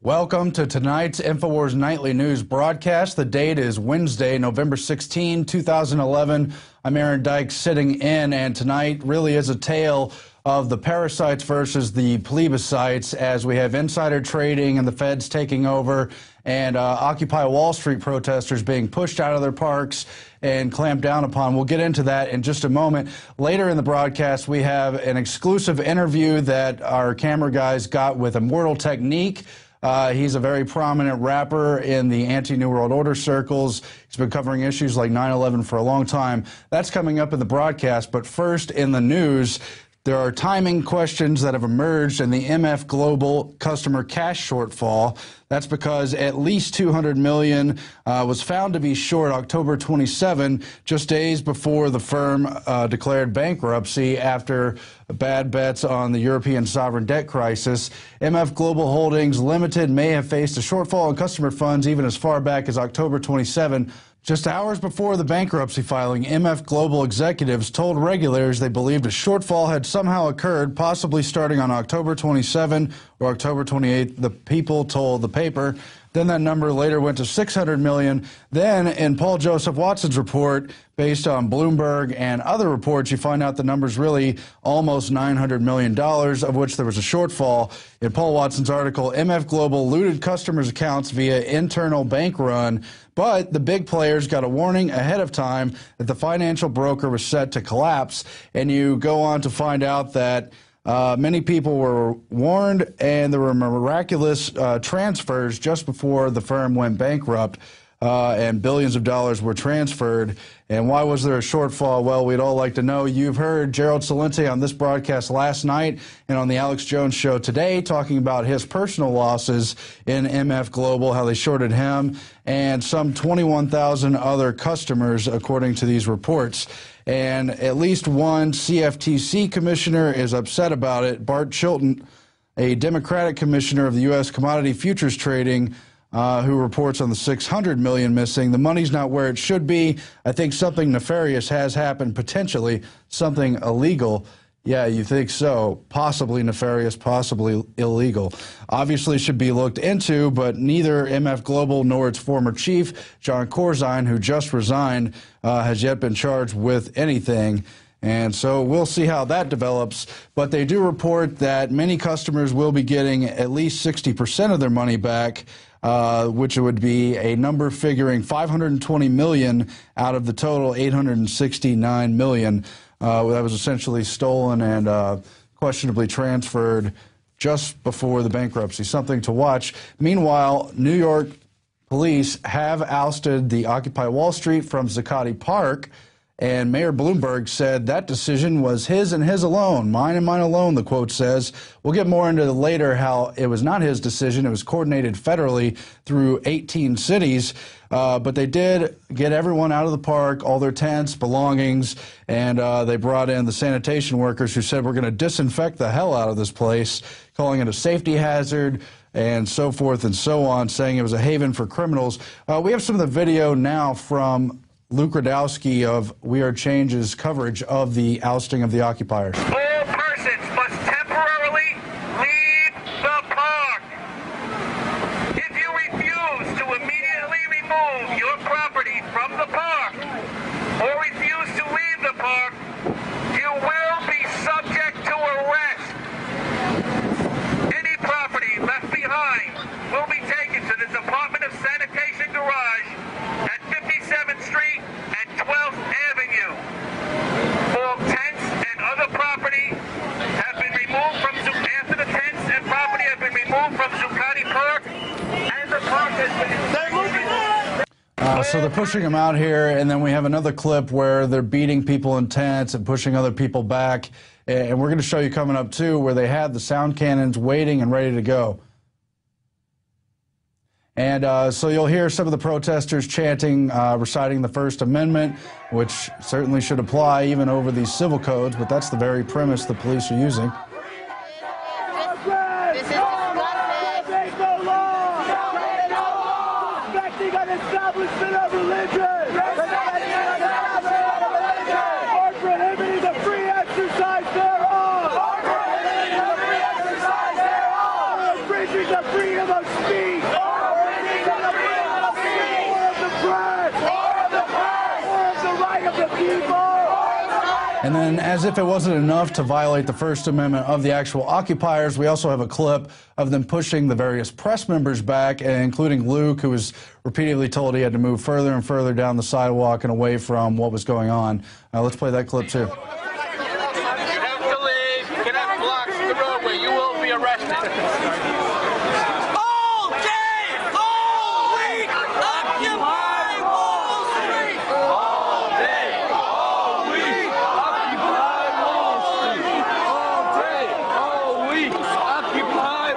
Welcome to tonight's Infowars Nightly News broadcast. The date is Wednesday, November 16, 2011. I'm Aaron Dykes sitting in, and tonight really is a tale of the parasites versus the plebiscites as we have insider trading and the feds taking over and Occupy Wall Street protesters being pushed out of their parks and clamped down upon. We'll get into that in just a moment. Later in the broadcast, we have an exclusive interview that our camera guys got with Immortal Technique. He's a very prominent rapper in the anti-New World Order circles. He's been covering issues like 9/11 for a long time. That's coming up in the broadcast. But first, in the news, there are timing questions that have emerged in the MF Global customer cash shortfall. That's because at least $200 million was found to be short October 27, just days before the firm declared bankruptcy after bad bets on the European sovereign debt crisis. MF Global Holdings Limited may have faced a shortfall in customer funds even as far back as October 27. Just hours before the bankruptcy filing, MF Global executives told regulators they believed a shortfall had somehow occurred, possibly starting on October 27 or October 28. The people told the paper. Then that number later went to $600 million. Then, in Paul Joseph Watson's report, based on Bloomberg and other reports, you find out the number's really almost $900 million, of which there was a shortfall. In Paul Watson's article, MF Global looted customers' accounts via internal bank run, but the big players got a warning ahead of time that the financial broker was set to collapse. And you go on to find out that many people were warned, and there were miraculous transfers just before the firm went bankrupt, and billions of dollars were transferred. And why was there a shortfall? Well, we'd all like to know. You've heard Gerald Celente on this broadcast last night and on the Alex Jones show today talking about his personal losses in MF Global, how they shorted him and some 21,000 other customers, according to these reports. And at least one CFTC commissioner is upset about it. Bart Chilton, a Democratic commissioner of the U.S. Commodity Futures Trading, who reports on the $600 million missing. The money's not where it should be. I think something nefarious has happened, potentially something illegal. Yeah, you think so. Possibly nefarious, possibly illegal. Obviously should be looked into, but neither MF Global nor its former chief, John Corzine, who just resigned, has yet been charged with anything. And so we'll see how that develops. But they do report that many customers will be getting at least 60% of their money back, which would be a number figuring $520 million out of the total $869 million. That was essentially stolen and questionably transferred just before the bankruptcy. Something to watch. Meanwhile, New York police have ousted the Occupy Wall Street from Zuccotti Park, and Mayor Bloomberg said that decision was his and his alone. Mine and mine alone, the quote says. We'll get more into later how it was not his decision. It was coordinated federally through 18 cities. But they did get everyone out of the park, all their tents, belongings, and they brought in the sanitation workers who said, we're going to disinfect the hell out of this place, calling it a safety hazard and so forth and so on, saying it was a haven for criminals. We have some of the video now from Luke Radowski of We Are Change's coverage of the ousting of the occupiers. All persons must temporarily leave the park. If you refuse to immediately remove your property from the park or refuse to leave the park, you will be subject to arrest. Any property left behind will be taken to the Department of Sanitation garage at 57th Street and 12th Avenue. All tents and other property have been removed from after the tents and property have been removed from Zuccotti Park, and the park has been removed. So they're pushing them out here, and then we have another clip where they're beating people in tents and pushing other people back. And we're going to show you coming up, too, where they had the sound cannons waiting and ready to go. And so you'll hear some of the protesters chanting, reciting the First Amendment, which certainly should apply even over these civil codes, but that's the very premise the police are using. This is respecting an establishment of religion. Or prohibiting the free exercise thereof. Or infringing the freedom of speech. And then, as if it wasn't enough to violate the First Amendment of the actual occupiers, we also have a clip of them pushing the various press members back, including Luke, who was repeatedly told he had to move further and further down the sidewalk and away from what was going on. Let's play that clip, too. You have to leave. You cannot block the roadway. You will be arrested. All day, all week, Occupy Wall Street! All day, all week, occupy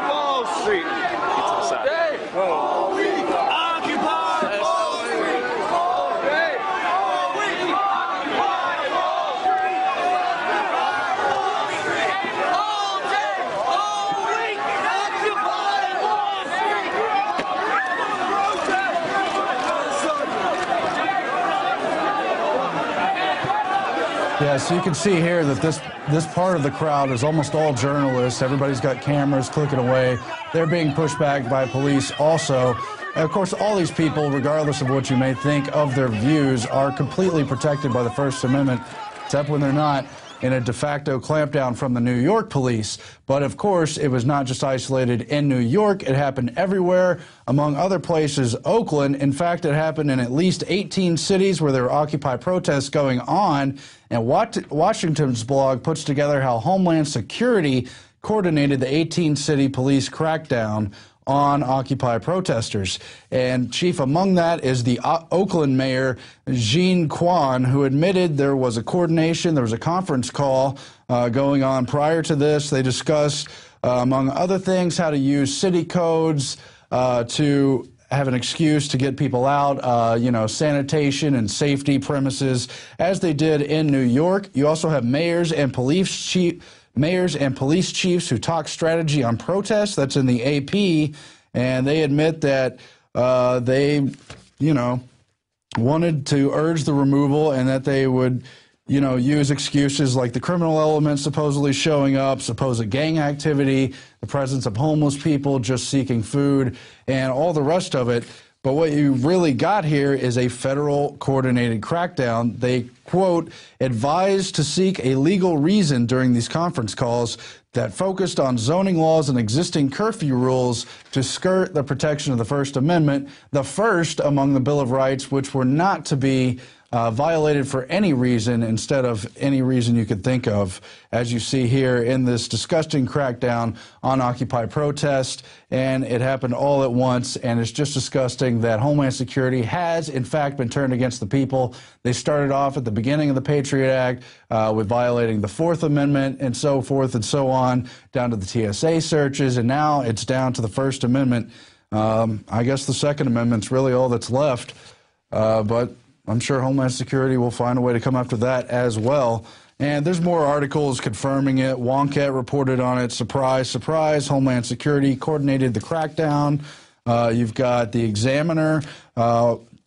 Wall Street. All day, all week, occupy Wall Street. All day, all week, occupy Wall Street. All day, all week, occupy Wall Street. All day, all week, Occupy Wall Street! Yeah, so you can see here that this part of the crowd is almost all journalists. Everybody's got cameras clicking away. They're being pushed back by police also. And of course, all these people, regardless of what you may think of their views, are completely protected by the First Amendment, except when they're not in a de facto clampdown from the New York police. But of course, it was not just isolated in New York. It happened everywhere, among other places, Oakland. In fact, it happened in at least 18 cities where there were Occupy protests going on. And Washington's blog puts together how Homeland Security coordinated the 18-city police crackdown on Occupy protesters. And chief among that is the Oakland mayor, Jean Quan, who admitted there was a coordination, there was a conference call going on prior to this. They discussed, among other things, how to use city codes to have an excuse to get people out, sanitation and safety premises, as they did in New York. You also have mayors and police chiefs who talk strategy on protests. That's in the AP, and they admit that they, wanted to urge the removal and that they would, use excuses like the criminal elements supposedly showing up, supposed gang activity, the presence of homeless people just seeking food, and all the rest of it. But what you really got here is a federal coordinated crackdown. They, quote, advised to seek a legal reason during these conference calls that focused on zoning laws and existing curfew rules to skirt the protection of the First Amendment, the first among the Bill of Rights, which were not to be violated for any reason instead of any reason you could think of, as you see here in this disgusting crackdown on Occupy protest. And it happened all at once, and it's just disgusting that Homeland Security has, in fact, been turned against the people. They started off at the beginning of the Patriot Act with violating the Fourth Amendment and so forth and so on, down to the TSA searches, and now it's down to the First Amendment. I guess the Second Amendment's really all that's left, but I'm sure Homeland Security will find a way to come after that as well. And there's more articles confirming it. Wonkette reported on it. Surprise, surprise. Homeland Security coordinated the crackdown. You've got the Examiner,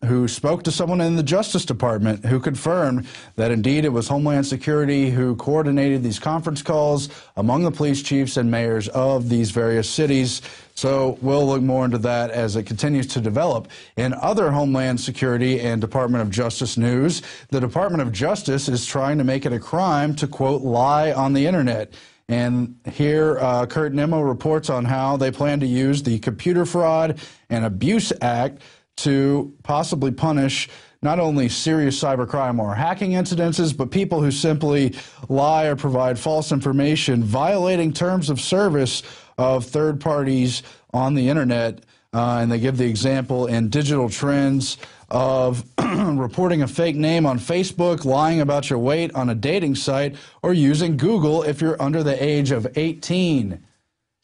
who spoke to someone in the Justice Department who confirmed that indeed it was Homeland Security who coordinated these conference calls among the police chiefs and mayors of these various cities. So we'll look more into that as it continues to develop. In other Homeland Security and Department of Justice news, the Department of Justice is trying to make it a crime to, quote, lie on the internet. And here, Kurt Nimmo reports on how they plan to use the Computer Fraud and Abuse Act to possibly punish not only serious cybercrime or hacking incidences, but people who simply lie or provide false information, violating terms of service of third parties on the internet. And they give the example in Digital Trends of reporting a fake name on Facebook, lying about your weight on a dating site, or using Google if you're under the age of 18.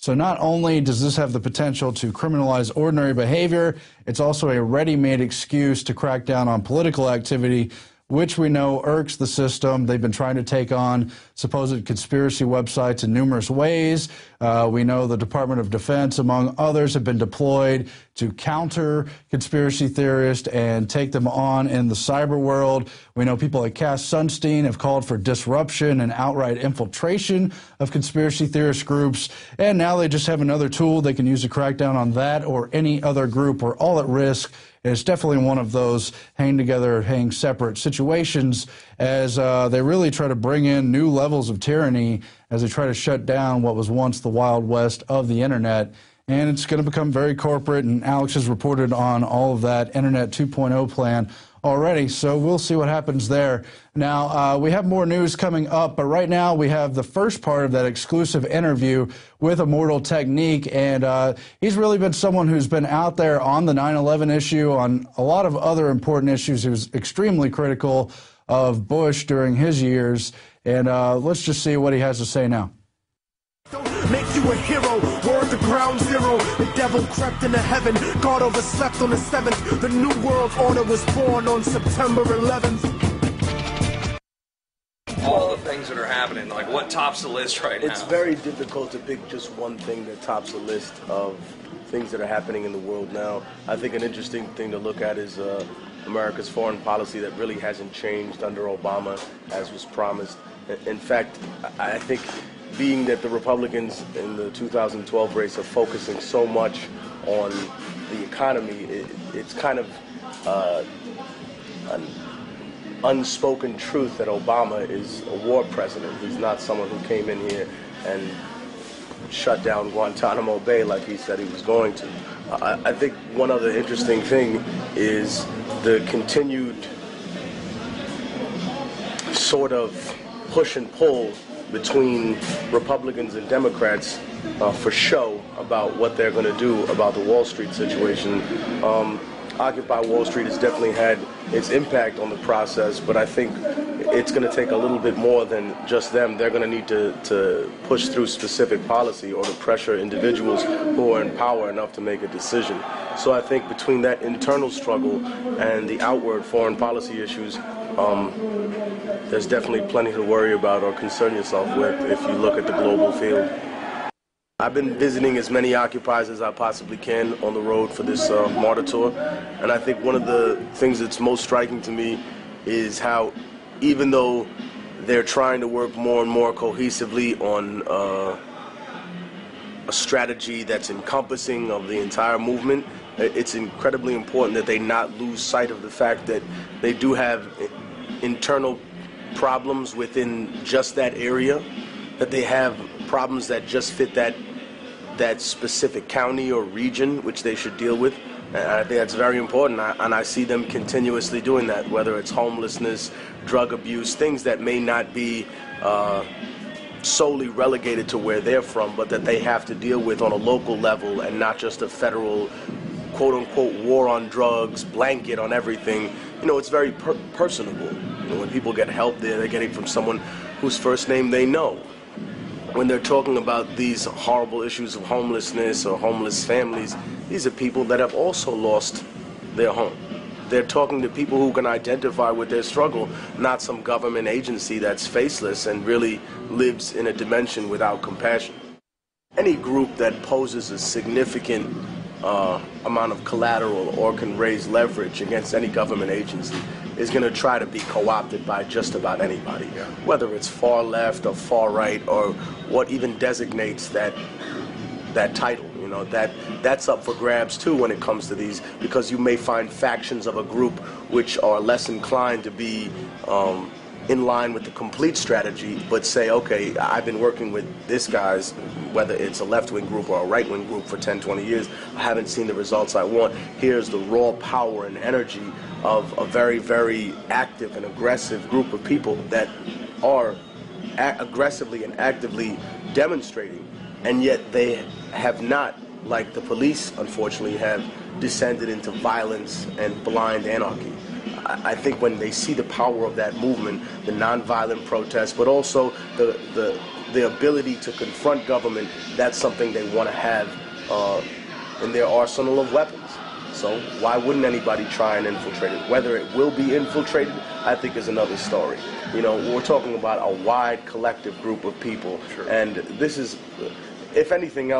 So not only does this have the potential to criminalize ordinary behavior, it's also a ready-made excuse to crack down on political activity, which we know irks the system. They've been trying to take on supposed conspiracy websites in numerous ways. We know the Department of Defense, among others, have been deployed to counter conspiracy theorists and take them on in the cyber world. We know people like Cass Sunstein have called for disruption and outright infiltration of conspiracy theorist groups, and now they just have another tool they can use to crack down on that or any other group. We're all at risk. It's definitely one of those hang together, hang separate situations as they really try to bring in new levels of tyranny as they try to shut down what was once the Wild West of the Internet. And it's going to become very corporate, and Alex has reported on all of that Internet 2.0 plan already, so we'll see what happens there. Now, we have more news coming up, but right now we have the first part of that exclusive interview with Immortal Technique, and he's really been someone who's been out there on the 9/11 issue, on a lot of other important issues. He was extremely critical of Bush during his years, and let's just see what he has to say now. Make you a hero, word to ground zero. The devil crept into heaven, God overslept on the 7th. The new world order was born on September 11th. All the things that are happening, like what tops the list right now? It's very difficult to pick just one thing that tops the list of things that are happening in the world now. I think an interesting thing to look at is America's foreign policy that really hasn't changed under Obama, as was promised. In fact, I think being that the Republicans in the 2012 race are focusing so much on the economy, it's kind of an unspoken truth that Obama is a war president. He's not someone who came in here and shut down Guantanamo Bay like he said he was going to. I think one other interesting thing is the continued sort of push and pull between Republicans and Democrats for show about what they're going to do about the Wall Street situation. Occupy Wall Street has definitely had its impact on the process, but I think it's going to take a little bit more than just them. They're going to need to push through specific policy or to pressure individuals who are in power enough to make a decision. So I think between that internal struggle and the outward foreign policy issues, there's definitely plenty to worry about or concern yourself with if you look at the global field. I've been visiting as many occupiers as I possibly can on the road for this martyr tour, and I think one of the things that's most striking to me is how, even though they're trying to work more and more cohesively on a strategy that's encompassing of the entire movement, it's incredibly important that they not lose sight of the fact that they do have internal problems within just that area, that they have problems that just fit that specific county or region which they should deal with. And I think that's very important, and I see them continuously doing that, whether it's homelessness, drug abuse, things that may not be solely relegated to where they're from, but that they have to deal with on a local level and not just a federal quote-unquote war on drugs blanket on everything. You know, it's very personable. You know, when people get help there, they're getting from someone whose first name they know. When they're talking about these horrible issues of homelessness or homeless families, these are people that have also lost their home. They're talking to people who can identify with their struggle, not some government agency that's faceless and really lives in a dimension without compassion. Any group that poses a significant amount of collateral or can raise leverage against any government agency is going to try to be co-opted by just about anybody, whether it's far left or far right or what even designates that title. You know, that's up for grabs too when it comes to these, because you may find factions of a group which are less inclined to be in line with the complete strategy, but say, okay, I've been working with this guy's, whether it's a left-wing group or a right-wing group for 10, 20 years, I haven't seen the results I want. Here's the raw power and energy of a very, very active and aggressive group of people that are aggressively and actively demonstrating, and yet they have not, like the police unfortunately have, descended into violence and blind anarchy. I think when they see the power of that movement, the nonviolent protests, but also the ability to confront government, that's something they want to have in their arsenal of weapons. So why wouldn't anybody try and infiltrate it? Whether it will be infiltrated, I think, is another story. You know, we're talking about a wide collective group of people, and this is, if anything else,